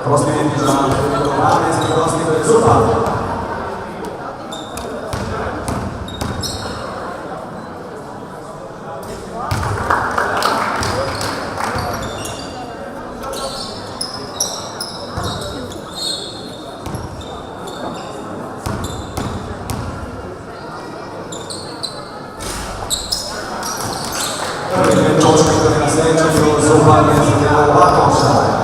Prosljediti za 12. Prosljediti Zupa. Točke koje na srećenju Zupa je zadjela Lakoša.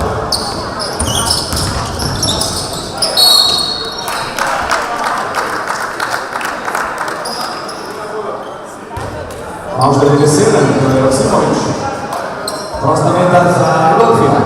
Možda 97, to je Josimović. Prosta metar za Rudolfina.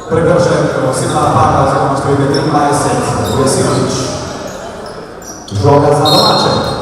Prekršen Simona Paka za ono što ide 23, Jesinović. Žoga za domaće.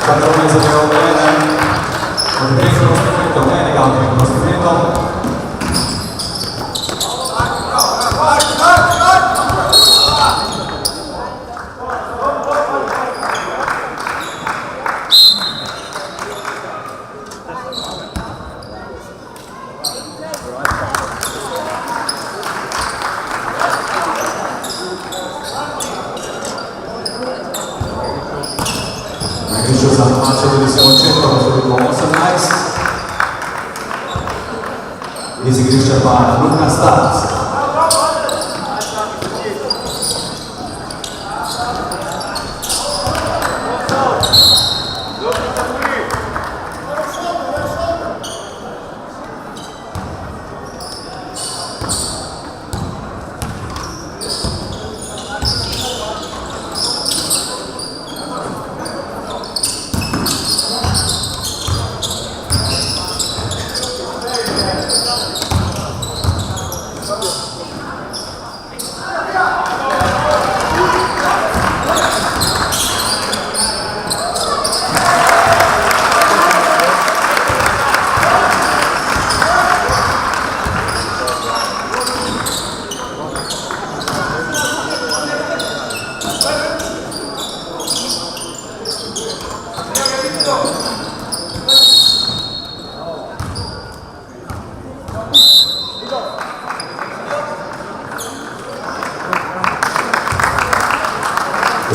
Šatroni zadeval od 5 prostih metov, enega od 5 prostih metov. Najvišjo za domače divizijsko četko, številko 18. Iz igrišča pa Luka Starc.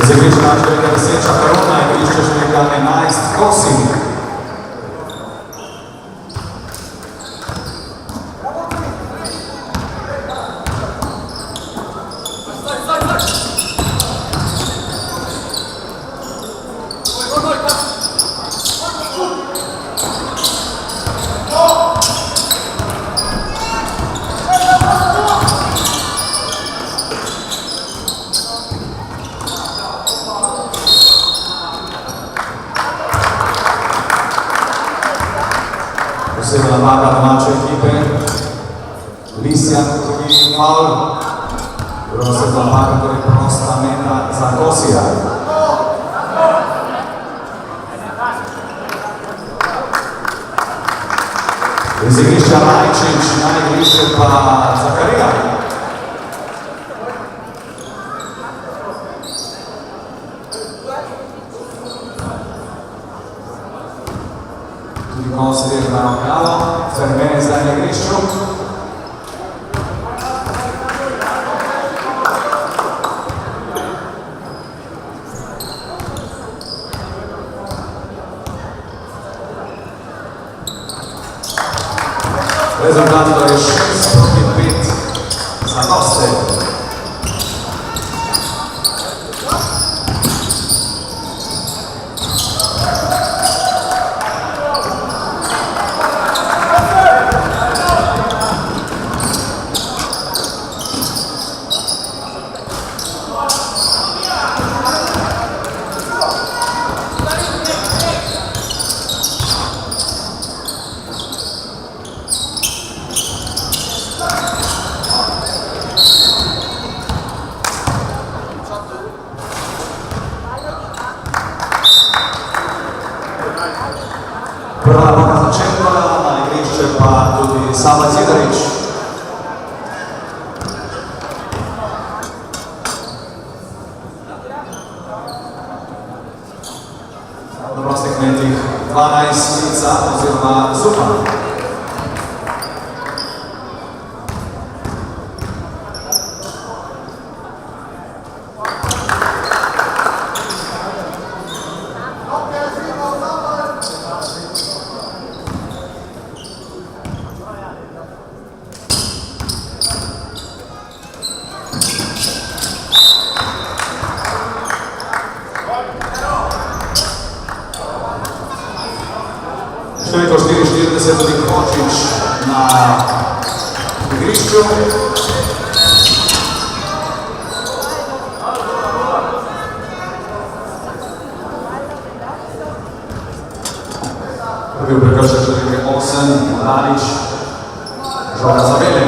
Iz igrišča številka 10 Šakarona, igrišča številka 11 Kosing. Posebna nagrada domače ekipe, Lisjan, drugi faul, posebna nagrada, torej prosta meta za Kosija. Iz igrišča Rajčič, na igrišče pa Zakarija. Tudi Kosir je na okalo, Fermene zdaj na igrišču. Rezultat je 6-5 za goste. Prva boka začetla, na igrišče pa tudi Sava Zidarič. Na prostih metih 12 Lica oziroma Zupan. Številko 44 tudi Kočič na igrišču. Prvi prekršek številke 8, Mladič, žoga za Bele.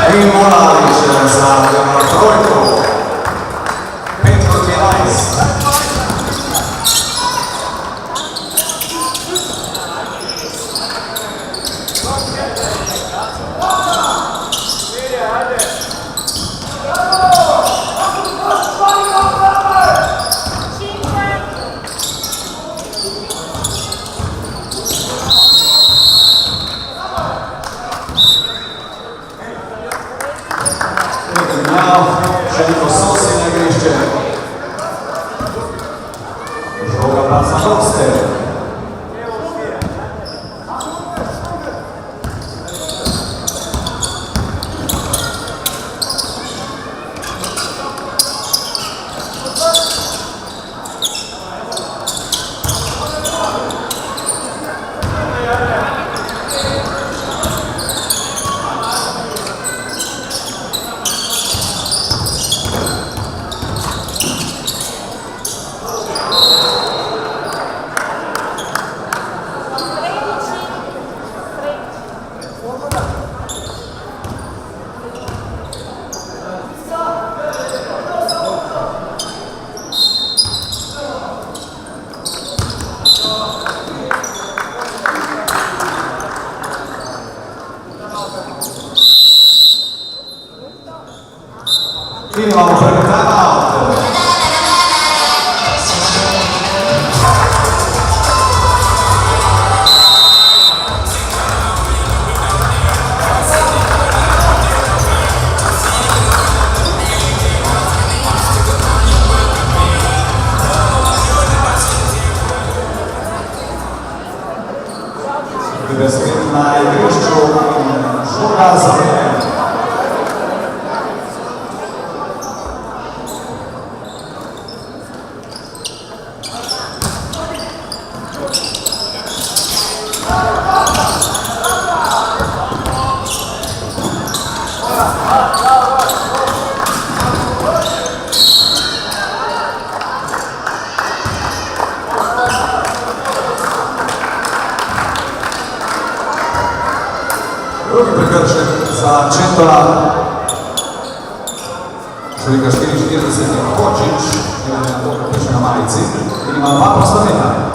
Karim Moralić za trojku. 5-11. Željko Sosi na igrišće. Žoga pa za goste. Quindi vamo per il time out. Rivestimento na igrišću Žuga Zagreb. Drugi prekršaj za Čentola. Šulika 4-40 je Hođić, jedan je na dobro piše na majici. I ima 2 postavljena.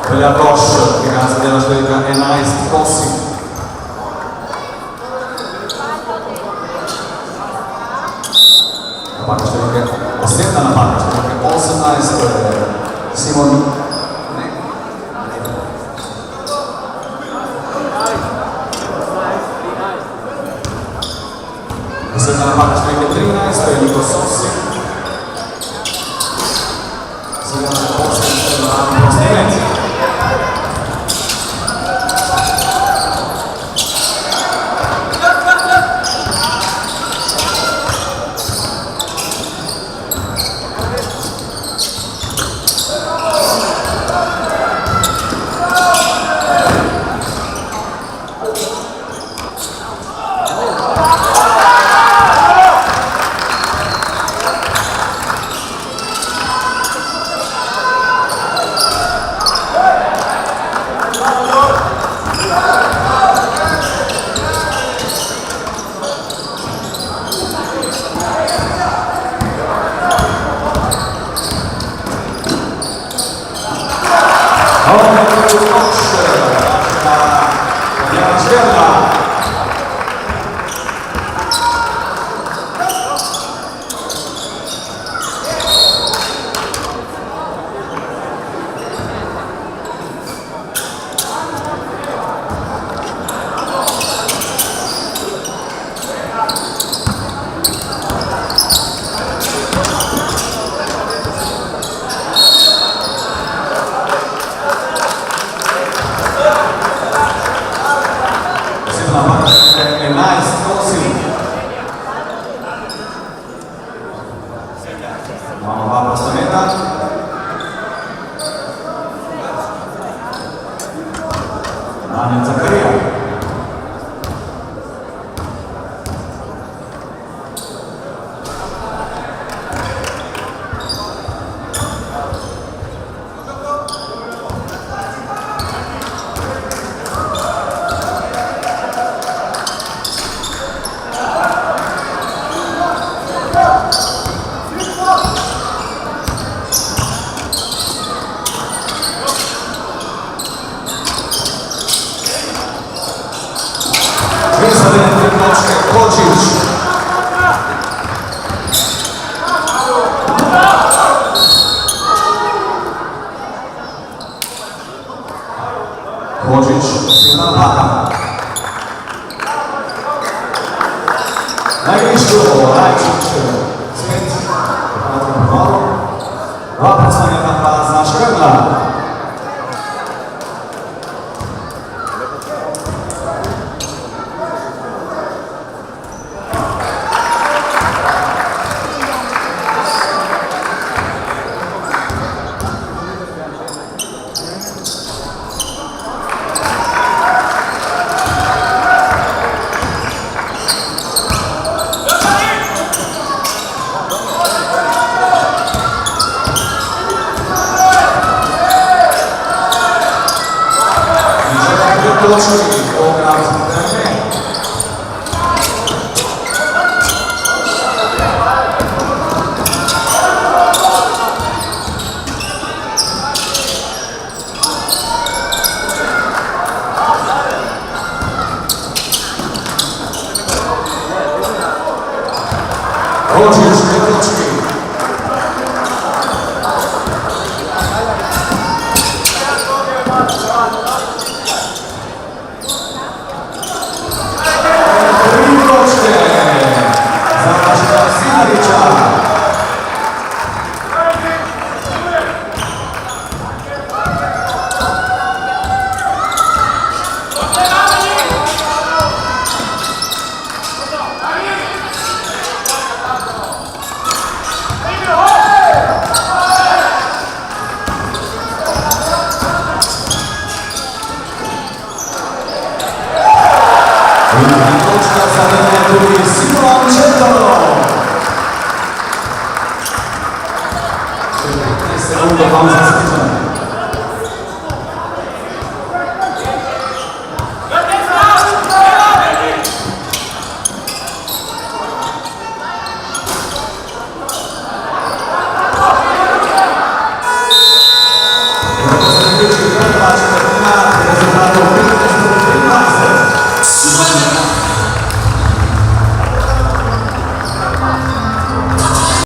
Veljakoš, Financa della Švedika, Enajst Kosi. Napaka Švedike, osjetna napaka Švedike, 18, Simon. Osjetna napaka Švedike, 13, Niko Sosi. Sada na posljednje na prostivence. Najbliższy Svět pomalu. Pracowanie tam na Szkrebla. Super!